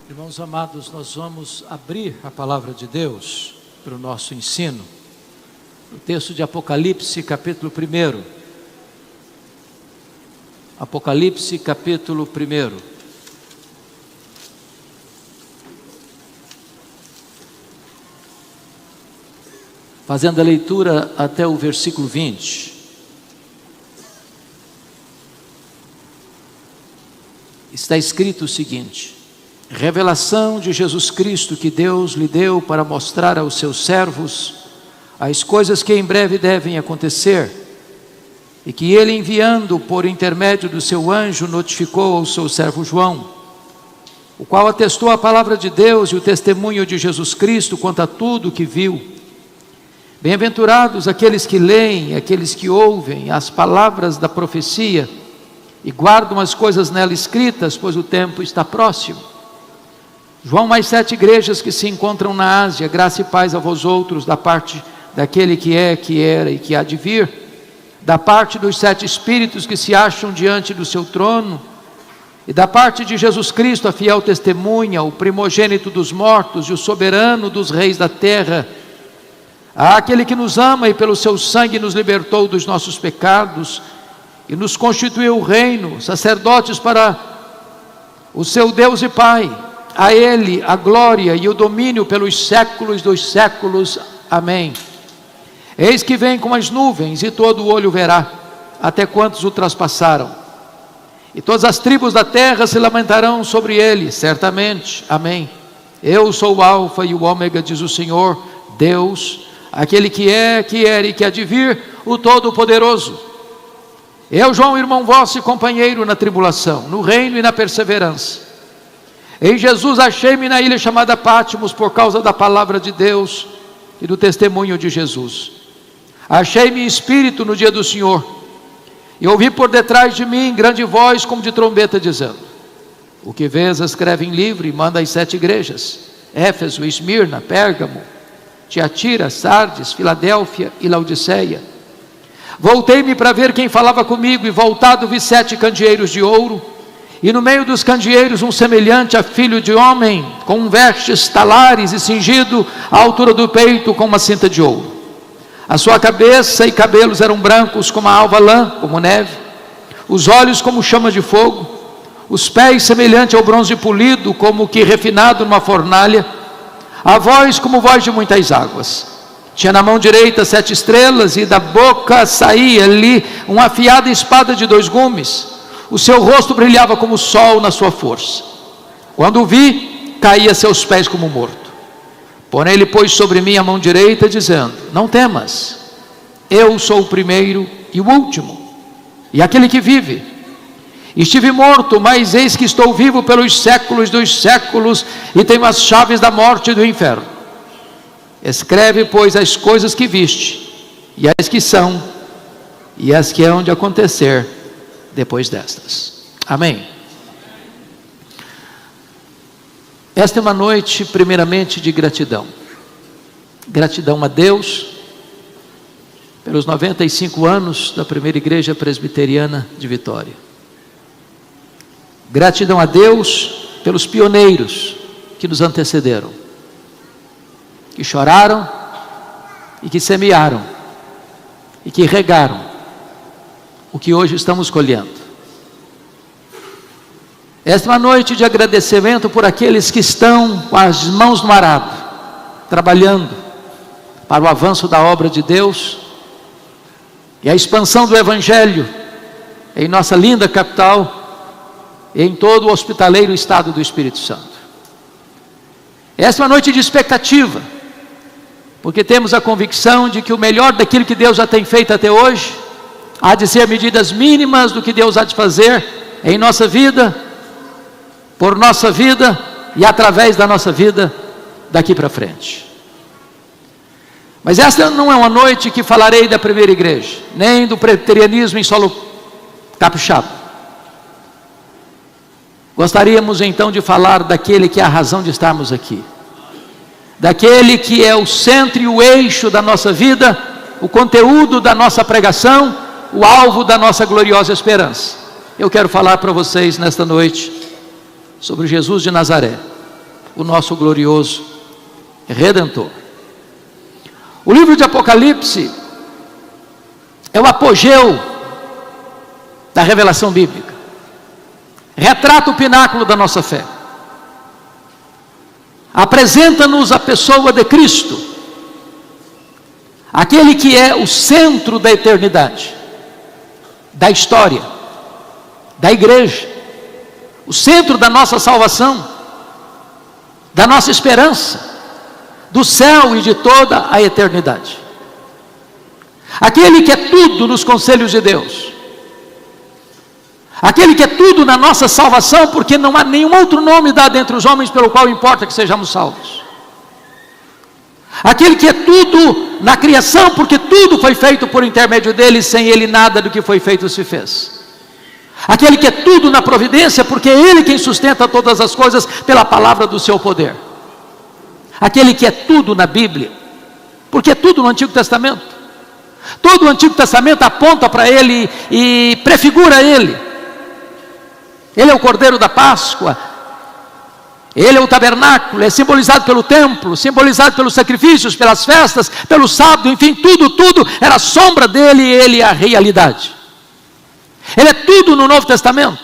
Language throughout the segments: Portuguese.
Irmãos amados, nós vamos abrir a palavra de Deus para o nosso ensino. O texto de Apocalipse, capítulo 1. Apocalipse, capítulo 1. Fazendo a leitura até o versículo 20. Está escrito o seguinte: revelação de Jesus Cristo que Deus lhe deu para mostrar aos seus servos as coisas que em breve devem acontecer, e que ele, enviando por intermédio do seu anjo, notificou ao seu servo João, o qual atestou a palavra de Deus e o testemunho de Jesus Cristo quanto a tudo o que viu. Bem-aventurados aqueles que leem, aqueles que ouvem as palavras da profecia e guardam as coisas nela escritas, pois o tempo está próximo. João, mais 7 igrejas que se encontram na Ásia, graça e paz a vós outros, da parte daquele que é, que era e que há de vir, da parte dos 7 espíritos que se acham diante do seu trono, e da parte de Jesus Cristo, a fiel testemunha, o primogênito dos mortos e o soberano dos reis da terra, àquele que nos ama e pelo seu sangue nos libertou dos nossos pecados e nos constituiu reino, sacerdotes para o seu Deus e Pai. A Ele a glória e o domínio pelos séculos dos séculos. Amém. Eis que vem com as nuvens, e todo o olho verá, até quantos o traspassaram. E todas as tribos da terra se lamentarão sobre ele, certamente. Amém. Eu sou o Alfa e o Ômega, diz o Senhor, Deus, aquele que é, que era e que há de vir, o Todo-Poderoso. Eu, João, irmão vosso e companheiro na tribulação, no reino e na perseverança. Em Jesus achei-me na ilha chamada Patmos por causa da palavra de Deus e do testemunho de Jesus. Achei-me em espírito no dia do Senhor, e ouvi por detrás de mim grande voz como de trombeta dizendo: o que vês escreve em livro e manda às 7 igrejas: Éfeso, Esmirna, Pérgamo, Tiatira, Sardes, Filadélfia e Laodiceia. Voltei-me para ver quem falava comigo, e voltado vi 7 candeeiros de ouro, e no meio dos candeeiros um semelhante a filho de homem, com vestes talares e cingido à altura do peito com uma cinta de ouro. A sua cabeça e cabelos eram brancos como a alva lã, como neve, os olhos como chama de fogo, os pés semelhante ao bronze polido, como que refinado numa fornalha, a voz como voz de muitas águas. Tinha na mão direita 7 estrelas, e da boca saía-lhe uma afiada espada de 2 gumes. O seu rosto brilhava como o sol na sua força. Quando o vi, caí a seus pés como morto. Porém ele pôs sobre mim a mão direita, dizendo: não temas, eu sou o primeiro e o último, e aquele que vive. Estive morto, mas eis que estou vivo pelos séculos dos séculos, e tenho as chaves da morte e do inferno. Escreve, pois, as coisas que viste, e as que são, e as que hão de acontecer depois destas. Amém. Esta é uma noite primeiramente de gratidão. Gratidão a Deus pelos 95 anos da primeira igreja presbiteriana de Vitória. Gratidão a Deus pelos pioneiros que nos antecederam, que choraram e que semearam e que regaram o que hoje estamos colhendo. Esta é uma noite de agradecimento por aqueles que estão com as mãos no arado, trabalhando para o avanço da obra de Deus e a expansão do Evangelho em nossa linda capital e em todo o hospitaleiro estado do Espírito Santo. Esta é uma noite de expectativa, porque temos a convicção de que o melhor daquilo que Deus já tem feito até hoje há de ser medidas mínimas do que Deus há de fazer em nossa vida, por nossa vida e através da nossa vida daqui para frente. Mas esta não é uma noite que falarei da primeira igreja, nem do presbiterianismo em solo capixaba. Gostaríamos então de falar daquele que é a razão de estarmos aqui, daquele que é o centro e o eixo da nossa vida, o conteúdo da nossa pregação, o alvo da nossa gloriosa esperança. Eu quero falar para vocês nesta noite sobre Jesus de Nazaré, o nosso glorioso Redentor. O livro de Apocalipse é o apogeu da revelação bíblica. Retrata o pináculo da nossa fé. Apresenta-nos a pessoa de Cristo, aquele que é o centro da eternidade, da história, da igreja, o centro da nossa salvação, da nossa esperança, do céu e de toda a eternidade. Aquele que é tudo nos conselhos de Deus, aquele que é tudo na nossa salvação, porque não há nenhum outro nome dado entre os homens pelo qual importa que sejamos salvos. Aquele que é tudo na criação, porque tudo foi feito por intermédio dele, sem ele nada do que foi feito se fez. Aquele que é tudo na providência, porque é ele quem sustenta todas as coisas pela palavra do seu poder. Aquele que é tudo na Bíblia, porque é tudo no Antigo Testamento. Todo o Antigo Testamento aponta para ele e prefigura ele. Ele é o Cordeiro da Páscoa, ele é o tabernáculo, é simbolizado pelo templo, simbolizado pelos sacrifícios, pelas festas, pelo sábado, enfim, tudo era a sombra dele e ele é a realidade. Ele é tudo no Novo Testamento.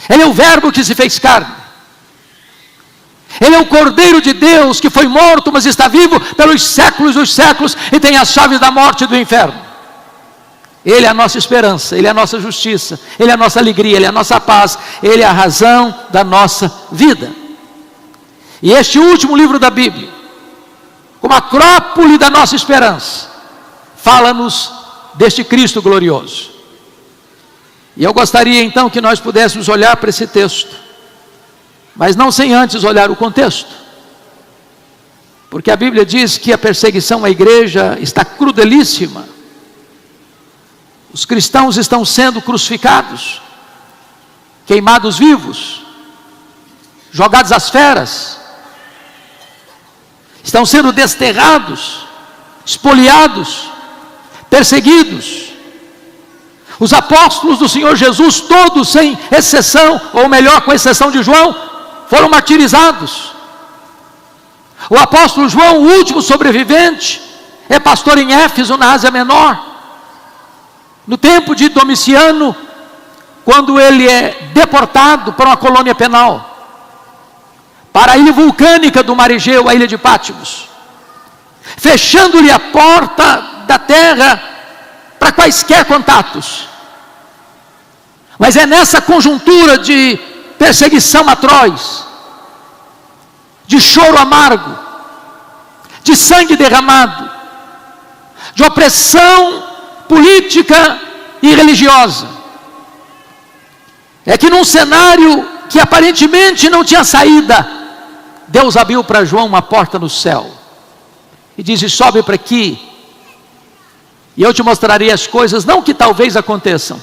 Ele é o Verbo que se fez carne. Ele é o Cordeiro de Deus que foi morto, mas está vivo pelos séculos dos séculos e tem as chaves da morte e do inferno. Ele é a nossa esperança, ele é a nossa justiça, ele é a nossa alegria, ele é a nossa paz, ele é a razão da nossa vida. E este último livro da Bíblia, como acrópole da nossa esperança, fala-nos deste Cristo glorioso. E eu gostaria então que nós pudéssemos olhar para esse texto, mas não sem antes olhar o contexto, porque a Bíblia diz que a perseguição à igreja está crudelíssima. Os cristãos estão sendo crucificados, queimados vivos, jogados às feras, estão sendo desterrados, espoliados, perseguidos. Os apóstolos do Senhor Jesus, todos sem exceção, ou melhor, com exceção de João, foram martirizados. O apóstolo João, o último sobrevivente, é pastor em Éfeso, na Ásia Menor. No tempo de Domiciano, quando ele é deportado para uma colônia penal, para a ilha vulcânica do Mar Egeu, a ilha de Patmos, fechando-lhe a porta da terra para quaisquer contatos. Mas é nessa conjuntura de perseguição atroz, de choro amargo, de sangue derramado, de opressão política e religiosa, é que num cenário que aparentemente não tinha saída, Deus abriu para João uma porta no céu e disse: sobe para aqui e eu te mostrarei as coisas, não que talvez aconteçam,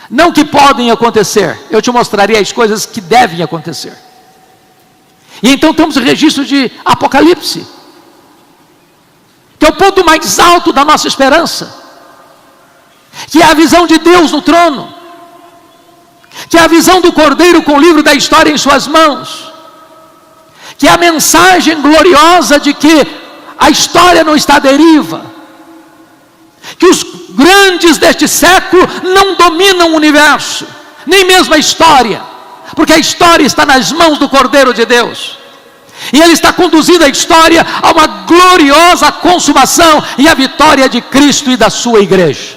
não que podem acontecer, eu te mostrarei as coisas que devem acontecer. E então temos o registro de Apocalipse, que é o ponto mais alto da nossa esperança, que é a visão de Deus no trono, que é a visão do Cordeiro com o livro da história em suas mãos, que é a mensagem gloriosa de que a história não está à deriva, que os grandes deste século não dominam o universo, nem mesmo a história, porque a história está nas mãos do Cordeiro de Deus, e ele está conduzindo a história a uma gloriosa consumação e a vitória de Cristo e da sua igreja.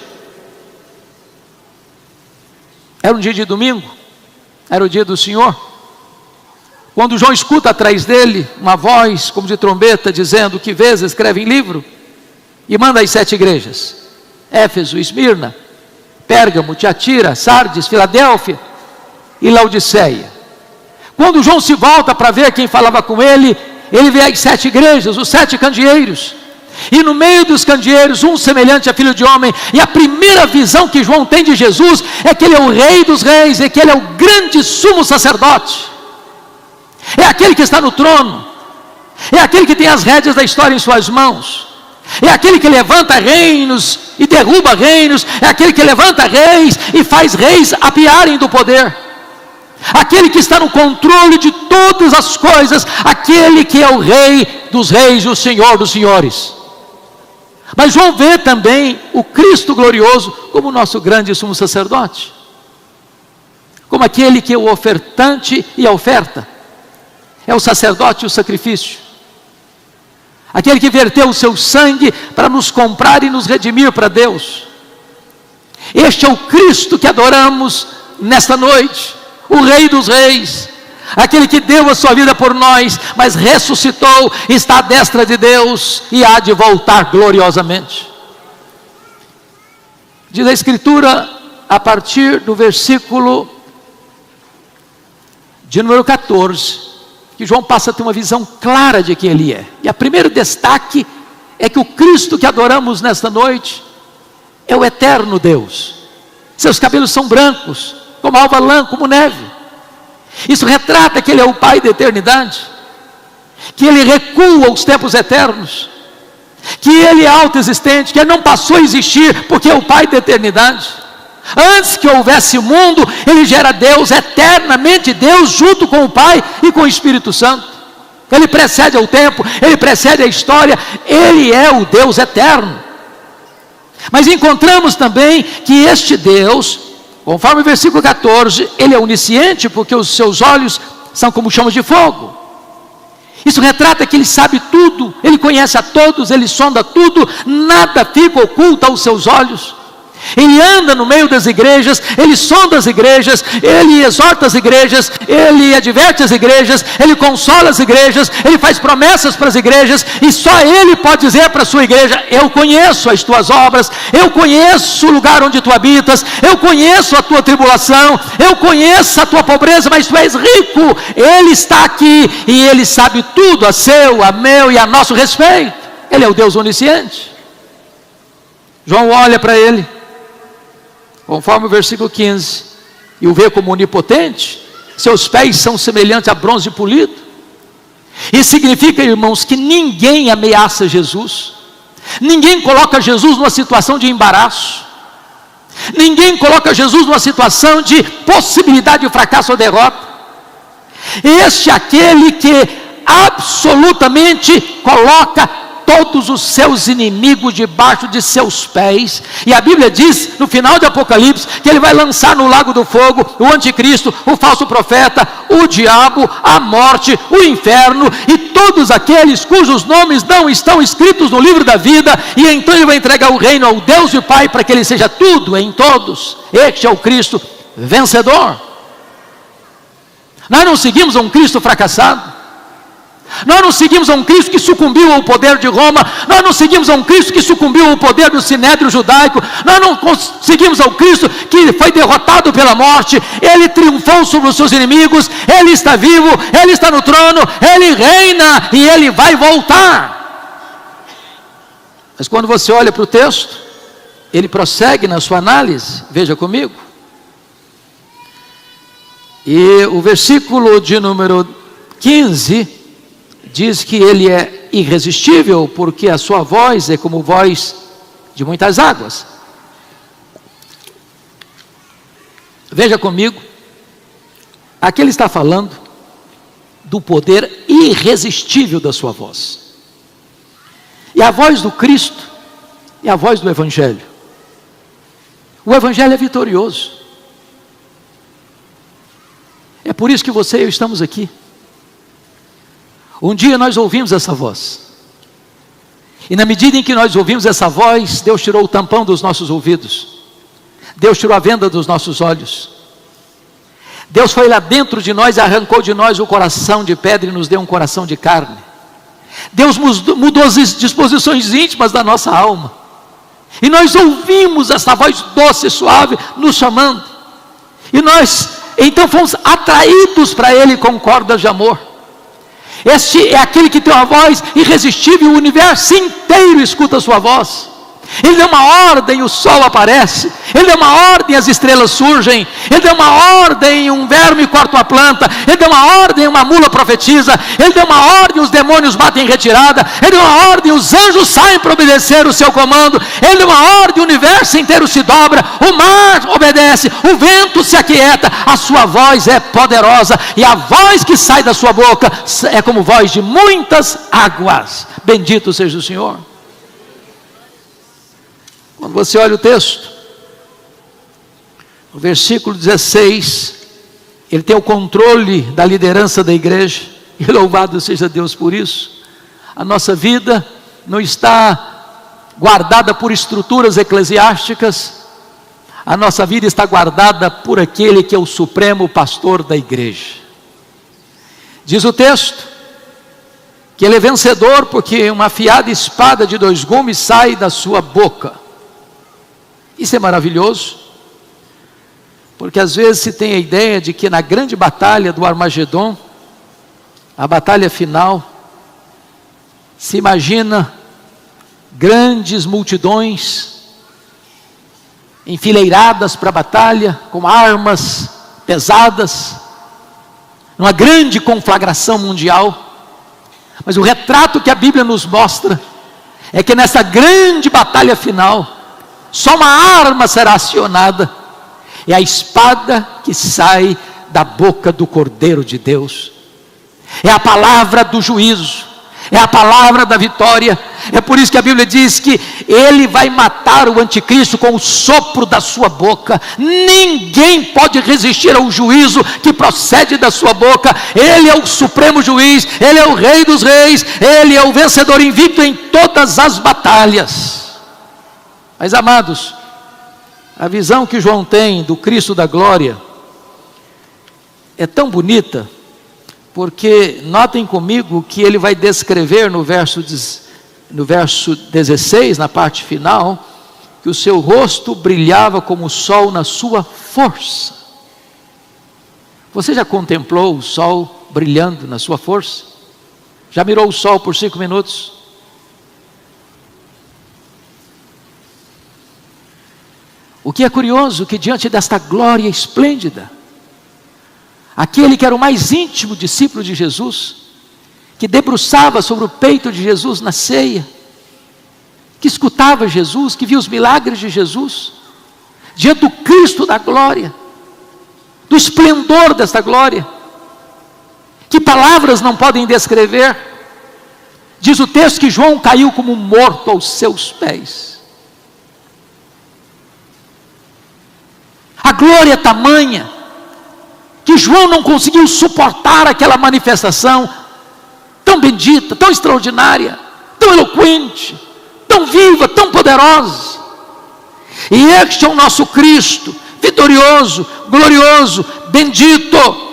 Era um dia de domingo, era o dia do Senhor, quando João escuta atrás dele uma voz como de trombeta dizendo: que vês, escreve em livro e manda às 7 igrejas: Éfeso, Esmirna, Pérgamo, Tiatira, Sardes, Filadélfia e Laodiceia. Quando João se volta para ver quem falava com ele, ele vê as 7 igrejas, os 7 candeeiros, e no meio dos candeeiros um semelhante a filho de homem. E a primeira visão que João tem de Jesus é que ele é o rei dos reis, é que ele é o grande sumo sacerdote, é aquele que está no trono, é aquele que tem as rédeas da história em suas mãos, é aquele que levanta reinos e derruba reinos, é aquele que levanta reis e faz reis apiarem do poder, aquele que está no controle de todas as coisas, aquele que é o Rei dos reis e o Senhor dos senhores. Mas João vê também o Cristo glorioso como o nosso grande sumo sacerdote, como aquele que é o ofertante e a oferta, é o sacerdote e o sacrifício, aquele que verteu o seu sangue para nos comprar e nos redimir para Deus. Este é o Cristo que adoramos nesta noite, o Rei dos reis, aquele que deu a sua vida por nós, mas ressuscitou, está à destra de Deus e há de voltar gloriosamente. Diz a Escritura, a partir do versículo de número 14, que João passa a ter uma visão clara de quem ele é. E o primeiro destaque é que o Cristo que adoramos nesta noite é o eterno Deus. Seus cabelos são brancos, como alva lã, como neve. Isso retrata que Ele é o Pai da eternidade, que Ele recua os tempos eternos, que Ele é autoexistente, que Ele não passou a existir porque é o Pai da eternidade. Antes que houvesse mundo, Ele já era Deus, eternamente Deus, junto com o Pai e com o Espírito Santo. Ele precede ao tempo, Ele precede a história, Ele é o Deus eterno. Mas encontramos também que este Deus, conforme o versículo 14, Ele é onisciente, porque os seus olhos são como chamas de fogo. Isso retrata que Ele sabe tudo, Ele conhece a todos, Ele sonda tudo, nada fica oculto aos seus olhos. Ele anda no meio das igrejas, Ele sonda as igrejas, Ele exorta as igrejas, Ele adverte as igrejas, Ele consola as igrejas, Ele faz promessas para as igrejas, e só Ele pode dizer para a sua igreja: eu conheço as tuas obras, eu conheço o lugar onde tu habitas, eu conheço a tua tribulação, eu conheço a tua pobreza, mas tu és rico. Ele está aqui e Ele sabe tudo a seu, a meu e a nosso respeito. Ele é o Deus onisciente. João olha para Ele, conforme o versículo 15, e o vê como onipotente. Seus pés são semelhantes a bronze polido. Isso significa, irmãos, que ninguém ameaça Jesus, ninguém coloca Jesus numa situação de embaraço, ninguém coloca Jesus numa situação de possibilidade de fracasso ou derrota. Este é aquele que absolutamente coloca todos os seus inimigos debaixo de seus pés. E a Bíblia diz no final de Apocalipse que Ele vai lançar no lago do fogo o anticristo, o falso profeta, o diabo, a morte, o inferno e todos aqueles cujos nomes não estão escritos no livro da vida. E então Ele vai entregar o reino ao Deus e Pai, para que Ele seja tudo em todos. Este é o Cristo vencedor. Nós não seguimos um Cristo fracassado, nós não seguimos a um Cristo que sucumbiu ao poder de Roma, nós não seguimos a um Cristo que sucumbiu ao poder do sinédrio judaico, nós não seguimos ao Cristo que foi derrotado pela morte. Ele triunfou sobre os seus inimigos, Ele está vivo, Ele está no trono, Ele reina e Ele vai voltar. Mas quando você olha para o texto, ele prossegue na sua análise, veja comigo, e o versículo de número 15 diz que Ele é irresistível, porque a sua voz é como voz de muitas águas. Veja comigo, aqui Ele está falando do poder irresistível da sua voz. E a voz do Cristo é a voz do Evangelho. O Evangelho é vitorioso. É por isso que você e eu estamos aqui. Um dia nós ouvimos essa voz, e na medida em que nós ouvimos essa voz, Deus tirou o tampão dos nossos ouvidos, Deus tirou a venda dos nossos olhos, Deus foi lá dentro de nós e arrancou de nós o coração de pedra e nos deu um coração de carne. Deus mudou as disposições íntimas da nossa alma, e nós ouvimos essa voz doce e suave nos chamando, e nós então fomos atraídos para Ele com cordas de amor. Este é aquele que tem uma voz irresistível, o universo inteiro escuta a sua voz. Ele deu uma ordem, o sol aparece. Ele deu uma ordem, as estrelas surgem. Ele deu uma ordem, um verme corta uma planta. Ele deu uma ordem, uma mula profetiza. Ele deu uma ordem, os demônios batem em retirada. Ele deu uma ordem, os anjos saem para obedecer o seu comando. Ele deu uma ordem, o universo inteiro se dobra. O mar obedece, o vento se aquieta. A sua voz é poderosa, e a voz que sai da sua boca é como voz de muitas águas. Bendito seja o Senhor. Quando você olha o texto, no versículo 16, ele tem o controle da liderança da igreja, e louvado seja Deus por isso. A nossa vida não está guardada por estruturas eclesiásticas, a nossa vida está guardada por aquele que é o supremo pastor da igreja. Diz o texto que ele é vencedor porque uma afiada espada de 2 gumes sai da sua boca. Isso é maravilhoso, porque às vezes se tem a ideia de que na grande batalha do Armagedon, a batalha final, se imagina grandes multidões enfileiradas para a batalha, com armas pesadas, numa grande conflagração mundial. Mas o retrato que a Bíblia nos mostra é que nessa grande batalha final, só uma arma será acionada, é a espada que sai da boca do Cordeiro de Deus, é a palavra do juízo, é a palavra da vitória. É por isso que a Bíblia diz que ele vai matar o anticristo com o sopro da sua boca. Ninguém pode resistir ao juízo que procede da sua boca. Ele é o supremo juiz, ele é o rei dos reis, ele é o vencedor invicto em todas as batalhas. Mas amados, a visão que João tem do Cristo da glória é tão bonita, porque notem comigo que ele vai descrever no verso 16, na parte final, que o seu rosto brilhava como o sol na sua força. Você já contemplou o sol brilhando na sua força? Já mirou o sol por 5 minutos? O que é curioso, que diante desta glória esplêndida, aquele que era o mais íntimo discípulo de Jesus, que debruçava sobre o peito de Jesus na ceia, que escutava Jesus, que via os milagres de Jesus, diante do Cristo da glória, do esplendor desta glória, que palavras não podem descrever, diz o texto que João caiu como morto aos seus pés. A glória é tamanha, que João não conseguiu suportar aquela manifestação tão bendita, tão extraordinária, tão eloquente, tão viva, tão poderosa. E este é o nosso Cristo, vitorioso, glorioso, bendito.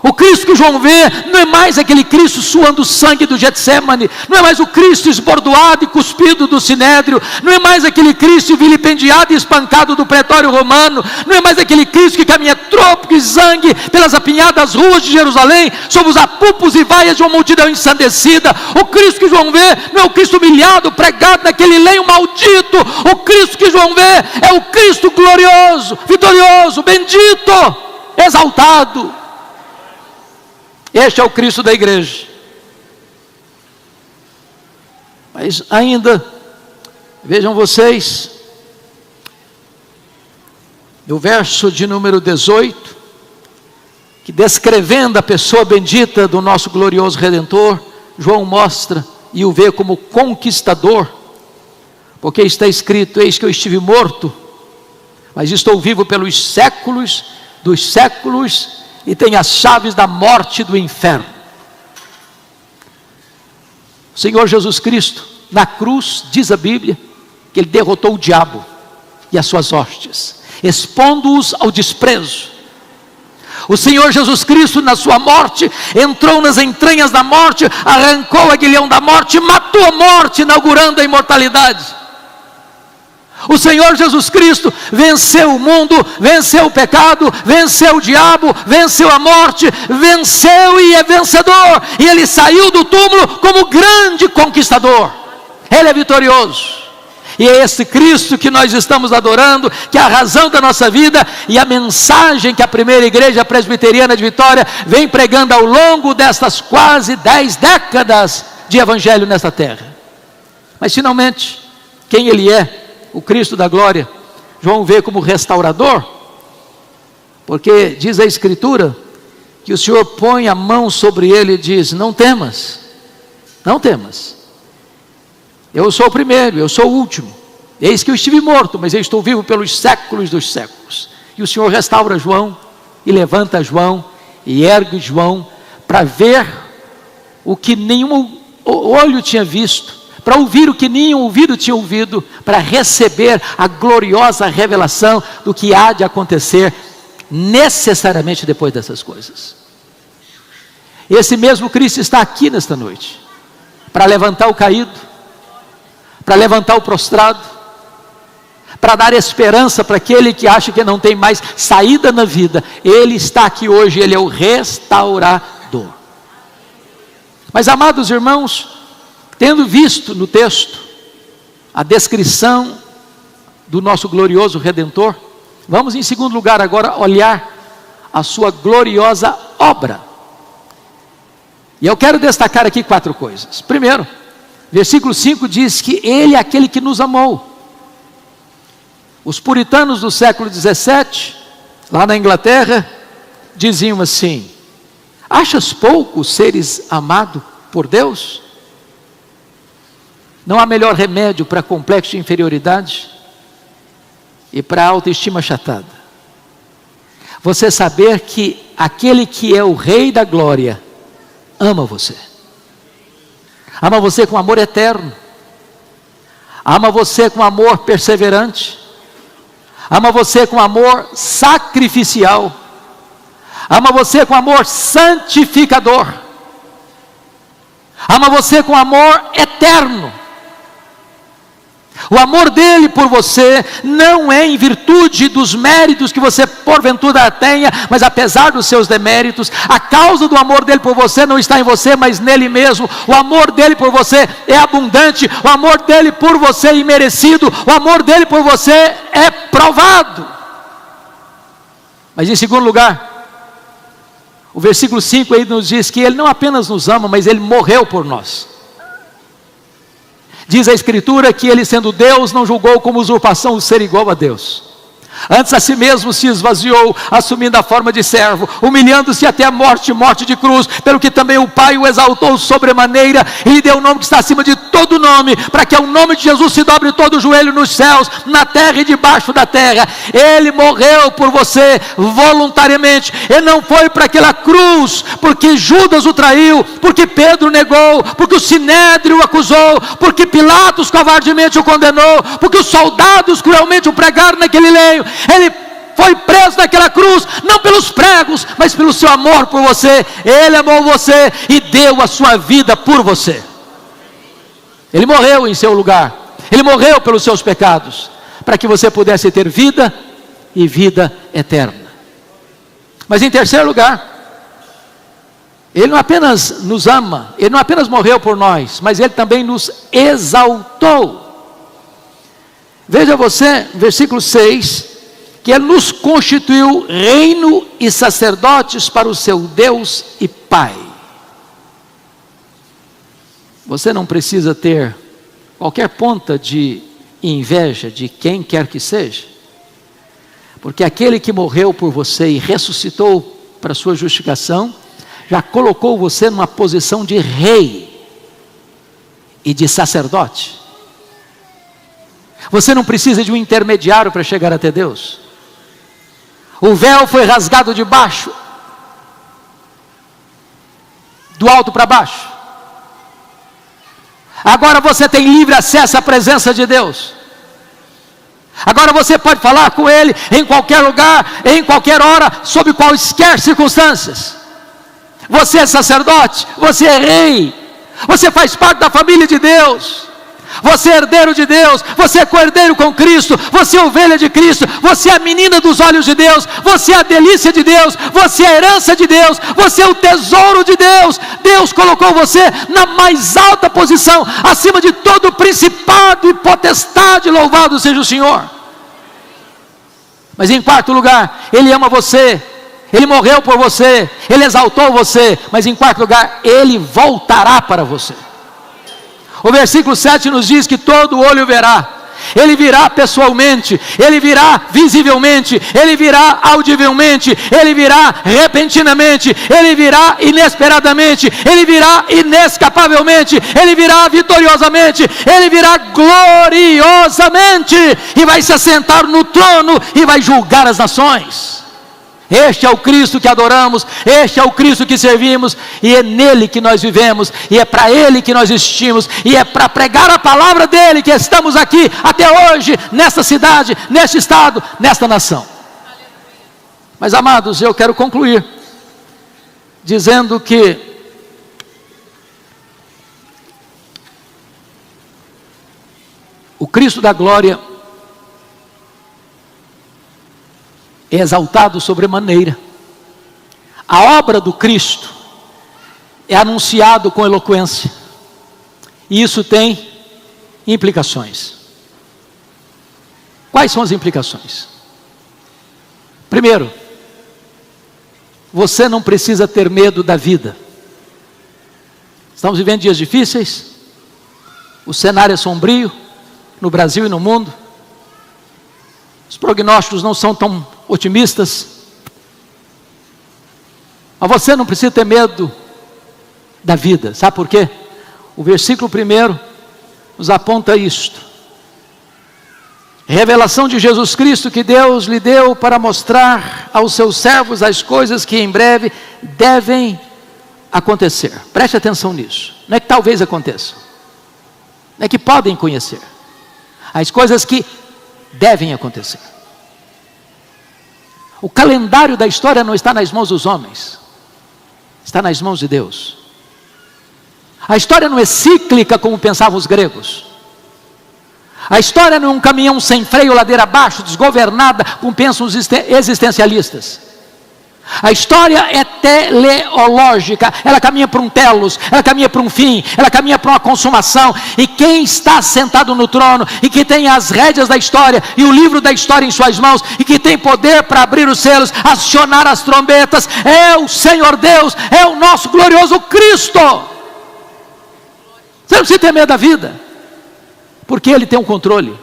O Cristo que João vê não é mais aquele Cristo suando o sangue do Getsemane, não é mais o Cristo esbordoado e cuspido do Sinédrio, não é mais aquele Cristo vilipendiado e espancado do pretório romano, não é mais aquele Cristo que caminha trópico e zangue pelas apinhadas ruas de Jerusalém, sob os apupos e vaias de uma multidão ensandecida. O Cristo que João vê não é o Cristo humilhado, pregado naquele lenho maldito. O Cristo que João vê é o Cristo glorioso, vitorioso, bendito, exaltado. Este é o Cristo da igreja. Mas ainda, vejam vocês, no verso de número 18, que descrevendo a pessoa bendita do nosso glorioso Redentor, João mostra e o vê como conquistador, porque está escrito: eis que eu estive morto, mas estou vivo pelos séculos dos séculos, e tem as chaves da morte e do inferno. O Senhor Jesus Cristo, na cruz, diz a Bíblia, que Ele derrotou o diabo e as suas hostes, expondo-os ao desprezo. O Senhor Jesus Cristo, na sua morte, entrou nas entranhas da morte, arrancou o aguilhão da morte, matou a morte, inaugurando a imortalidade. O Senhor Jesus Cristo venceu o mundo, venceu o pecado, venceu o diabo, venceu a morte, venceu e é vencedor. E Ele saiu do túmulo como grande conquistador. Ele é vitorioso. E é esse Cristo que nós estamos adorando, que é a razão da nossa vida, e a mensagem que a primeira igreja presbiteriana de Vitória vem pregando ao longo destas quase 10 décadas de evangelho nesta terra. Mas finalmente, quem Ele é, o Cristo da glória, João vê como restaurador, porque diz a Escritura, que o Senhor põe a mão sobre ele e diz: não temas, não temas, eu sou o primeiro, eu sou o último, eis que eu estive morto, mas eu estou vivo pelos séculos dos séculos. E o Senhor restaura João, e levanta João, e ergue João, para ver o que nenhum olho tinha visto, para ouvir o que nenhum ouvido tinha ouvido, para receber a gloriosa revelação do que há de acontecer necessariamente depois dessas coisas. Esse mesmo Cristo está aqui nesta noite, para levantar o caído, para levantar o prostrado, para dar esperança para aquele que acha que não tem mais saída na vida. Ele está aqui hoje, Ele é o restaurador. Mas, amados irmãos, tendo visto no texto a descrição do nosso glorioso Redentor, vamos em segundo lugar agora olhar a sua gloriosa obra. E eu quero destacar aqui 4 coisas. Primeiro, versículo 5 diz que Ele é aquele que nos amou. Os puritanos do século 17, lá na Inglaterra, diziam assim: achas pouco seres amado por Deus? Não há melhor remédio para complexo de inferioridade e para autoestima achatada. Você saber que aquele que é o Rei da Glória ama você. Ama você com amor eterno. Ama você com amor perseverante. Ama você com amor sacrificial. Ama você com amor santificador. Ama você com amor eterno. O amor dele por você não é em virtude dos méritos que você porventura tenha, mas apesar dos seus deméritos. A causa do amor dele por você não está em você, mas nele mesmo. O amor dele por você é abundante, o amor dele por você é imerecido, o amor dele por você é provado. Mas em segundo lugar, o versículo 5 aí nos diz que ele não apenas nos ama, mas ele morreu por nós. Diz a Escritura que ele, sendo Deus, não julgou como usurpação o ser igual a Deus. Antes a si mesmo se esvaziou, assumindo a forma de servo, humilhando-se até a morte, morte de cruz, pelo que também o Pai o exaltou sobremaneira, e lhe deu o nome que está acima de todo nome, para que ao nome de Jesus se dobre todo o joelho nos céus, na terra e debaixo da terra. Ele morreu por você voluntariamente. Ele não foi para aquela cruz porque Judas o traiu, porque Pedro negou, porque o Sinédrio o acusou, porque Pilatos covardemente o condenou, porque os soldados cruelmente o pregaram naquele leio. Ele foi preso naquela cruz, não pelos pregos, mas pelo seu amor por você. Ele amou você e deu a sua vida por você. Ele morreu em seu lugar. Ele morreu pelos seus pecados, para que você pudesse ter vida e vida eterna. Mas em terceiro lugar, Ele não apenas nos ama, Ele não apenas morreu por nós, mas Ele também nos exaltou. Veja você, versículo 6, que Ele nos constituiu reino e sacerdotes para o seu Deus e Pai. Você não precisa ter qualquer ponta de inveja de quem quer que seja, porque aquele que morreu por você e ressuscitou para a sua justificação, já colocou você numa posição de rei e de sacerdote. Você não precisa de um intermediário para chegar até Deus. O véu foi rasgado de baixo, do alto para baixo. Agora você tem livre acesso à presença de Deus. Agora você pode falar com Ele em qualquer lugar, em qualquer hora, sob quaisquer circunstâncias. Você é sacerdote, você é rei, você faz parte da família de Deus. Você é herdeiro de Deus, você é co-herdeiro com Cristo, você é ovelha de Cristo, você é a menina dos olhos de Deus, você é a delícia de Deus, você é a herança de Deus, você é o tesouro de Deus. Deus colocou você na mais alta posição, acima de todo principado e potestade, louvado seja o Senhor. Mas em quarto lugar, Ele ama você, Ele morreu por você, Ele exaltou você, mas em quarto lugar, Ele voltará para você. O versículo 7 nos diz que todo olho verá. Ele virá pessoalmente, Ele virá visivelmente, Ele virá audivelmente, Ele virá repentinamente, Ele virá inesperadamente, Ele virá inescapavelmente, Ele virá vitoriosamente, Ele virá gloriosamente, e vai se assentar no trono e vai julgar as nações. Este é o Cristo que adoramos, este é o Cristo que servimos, e é nele que nós vivemos, e é para ele que nós existimos, e é para pregar a palavra dele que estamos aqui até hoje, nesta cidade, neste estado, nesta nação. Mas amados, eu quero concluir dizendo que o Cristo da glória é exaltado sobremaneira. A obra do Cristo é anunciado com eloquência, e isso tem implicações. Quais são as implicações? Primeiro, você não precisa ter medo da vida. Estamos vivendo dias difíceis, o cenário é sombrio no Brasil e no mundo, os prognósticos não são tão otimistas, mas você não precisa ter medo da vida. Sabe por quê? O versículo 1 nos aponta isto: revelação de Jesus Cristo que Deus lhe deu para mostrar aos seus servos as coisas que em breve devem acontecer. Preste atenção nisso. Não é que talvez aconteçam, não é que podem conhecer, as coisas que devem acontecer. O calendário da história não está nas mãos dos homens, está nas mãos de Deus. A história não é cíclica como pensavam os gregos. A história não é um caminhão sem freio, ladeira abaixo, desgovernada, como pensam os existencialistas. A história é teleológica, ela caminha para um telos, ela caminha para um fim, ela caminha para uma consumação, e quem está sentado no trono, e que tem as rédeas da história, e o livro da história em suas mãos, e que tem poder para abrir os selos, acionar as trombetas, é o Senhor Deus, é o nosso glorioso Cristo. Você não precisa ter medo da vida, porque Ele tem o controle.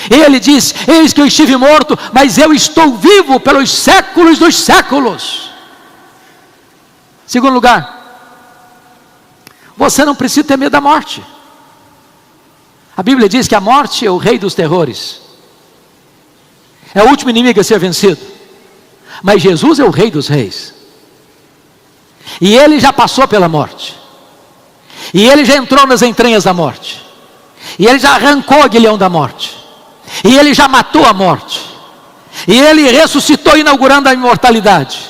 Ele diz: eis que eu estive morto, mas eu estou vivo pelos séculos dos séculos. Segundo lugar, você não precisa ter medo da morte. A Bíblia diz que a morte é o rei dos terrores, é o último inimigo a ser vencido. Mas Jesus é o rei dos reis, e Ele já passou pela morte, e Ele já entrou nas entranhas da morte, e Ele já arrancou o aguilhão da morte, e Ele já matou a morte, e Ele ressuscitou, inaugurando a imortalidade.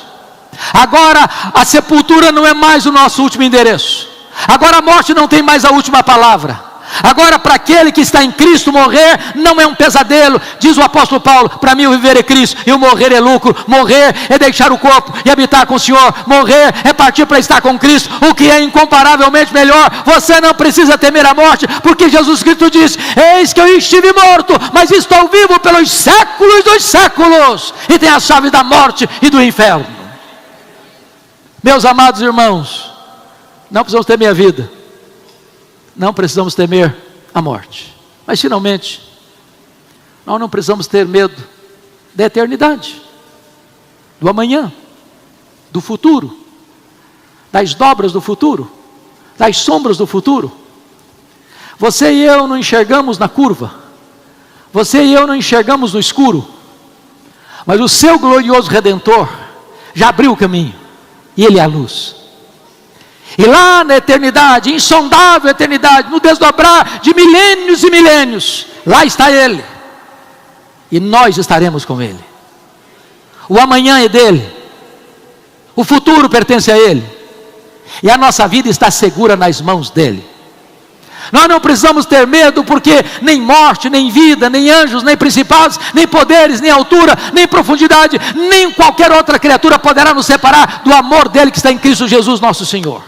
Agora a sepultura não é mais o nosso último endereço, agora a morte não tem mais a última palavra. Agora, para aquele que está em Cristo, morrer não é um pesadelo. Diz o apóstolo Paulo: para mim o viver é Cristo e o morrer é lucro. Morrer é deixar o corpo e habitar com o Senhor. Morrer é partir para estar com Cristo, o que é incomparavelmente melhor. Você não precisa temer a morte, porque Jesus Cristo disse: eis que eu estive morto, mas estou vivo pelos séculos dos séculos, e tenho a chave da morte e do inferno. Meus amados irmãos, não precisamos temer a vida, não precisamos temer a morte, mas finalmente, nós não precisamos ter medo da eternidade, do amanhã, do futuro, das dobras do futuro, das sombras do futuro. Você e eu não enxergamos na curva, você e eu não enxergamos no escuro, mas o seu glorioso Redentor já abriu o caminho, e Ele é a luz. E lá na eternidade, insondável eternidade, no desdobrar de milênios e milênios, lá está Ele, e nós estaremos com Ele. O amanhã é dele, o futuro pertence a Ele, e a nossa vida está segura nas mãos dEle. Nós não precisamos ter medo, porque nem morte, nem vida, nem anjos, nem principados, nem poderes, nem altura, nem profundidade, nem qualquer outra criatura poderá nos separar do amor dele que está em Cristo Jesus nosso Senhor.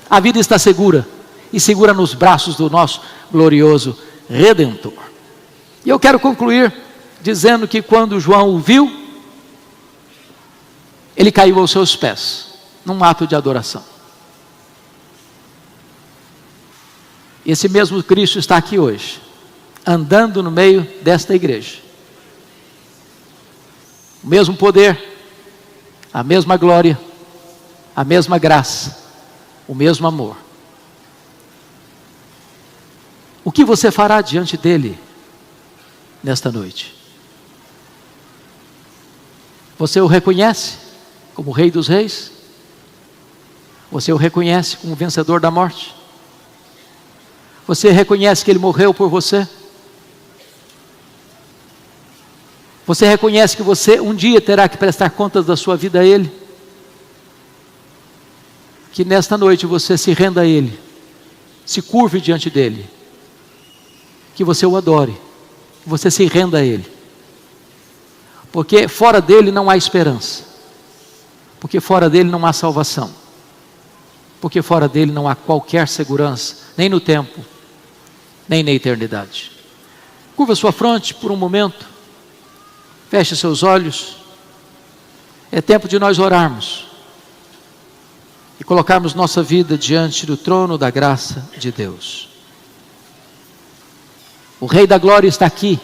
A vida está segura, e segura nos braços do nosso glorioso Redentor. E eu quero concluir dizendo que quando João o viu, ele caiu aos seus pés, num ato de adoração. Esse mesmo Cristo está aqui hoje, andando no meio desta igreja. O mesmo poder, a mesma glória, a mesma graça, o mesmo amor. O que você fará diante dele nesta noite? Você o reconhece como Rei dos Reis? Você o reconhece como vencedor da morte? Você reconhece que ele morreu por você? Você reconhece que você um dia terá que prestar contas da sua vida a ele? Que nesta noite você se renda a ele, se curve diante dele, que você o adore, que você se renda a ele, porque fora dele não há esperança, porque fora dele não há salvação, porque fora dele não há qualquer segurança, nem no tempo, nem na eternidade. Curva sua fronte por um momento, feche seus olhos. É tempo de nós orarmos e colocarmos nossa vida diante do trono da graça de Deus. O Rei da Glória está aqui,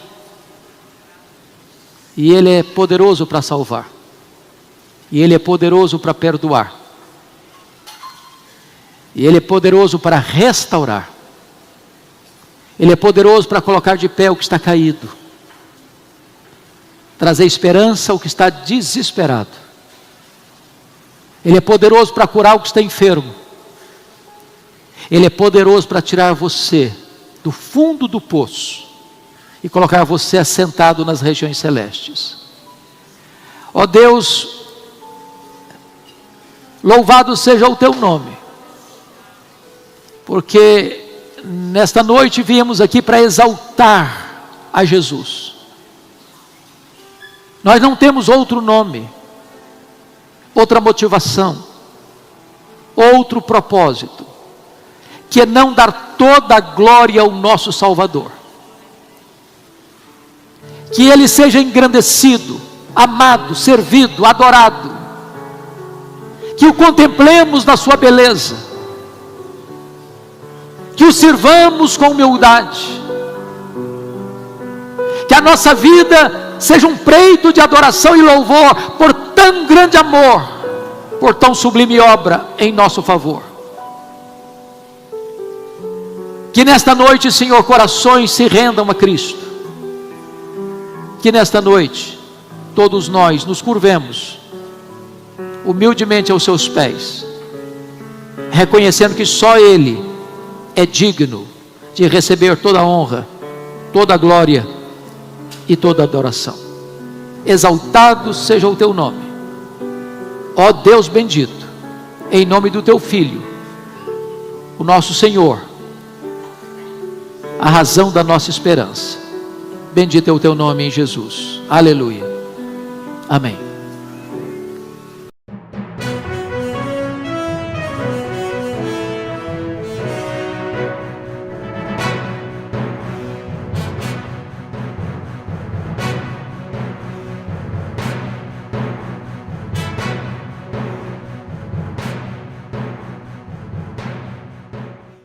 e Ele é poderoso para salvar, e Ele é poderoso para perdoar, e Ele é poderoso para restaurar. Ele é poderoso para colocar de pé o que está caído, trazer esperança ao que está desesperado. Ele é poderoso para curar o que está enfermo. Ele é poderoso para tirar você do fundo do poço e colocar você assentado nas regiões celestes. Ó Deus, louvado seja o teu nome, porque nesta noite viemos aqui para exaltar a Jesus. Nós não temos outro nome, outra motivação, outro propósito, que não dar toda a glória ao nosso Salvador. Que Ele seja engrandecido, amado, servido, adorado. Que o contemplemos na sua beleza. Que o sirvamos com humildade. Que a nossa vida seja um preito de adoração e louvor por tão grande amor, por tão sublime obra em nosso favor. Que nesta noite, Senhor, corações se rendam a Cristo. Que nesta noite todos nós nos curvemos humildemente aos seus pés, reconhecendo que só Ele é digno de receber toda a honra, toda a glória e toda a adoração. Exaltado seja o teu nome, ó Deus bendito, em nome do teu Filho, o nosso Senhor, a razão da nossa esperança. Bendito é o teu nome em Jesus. Aleluia. Amém.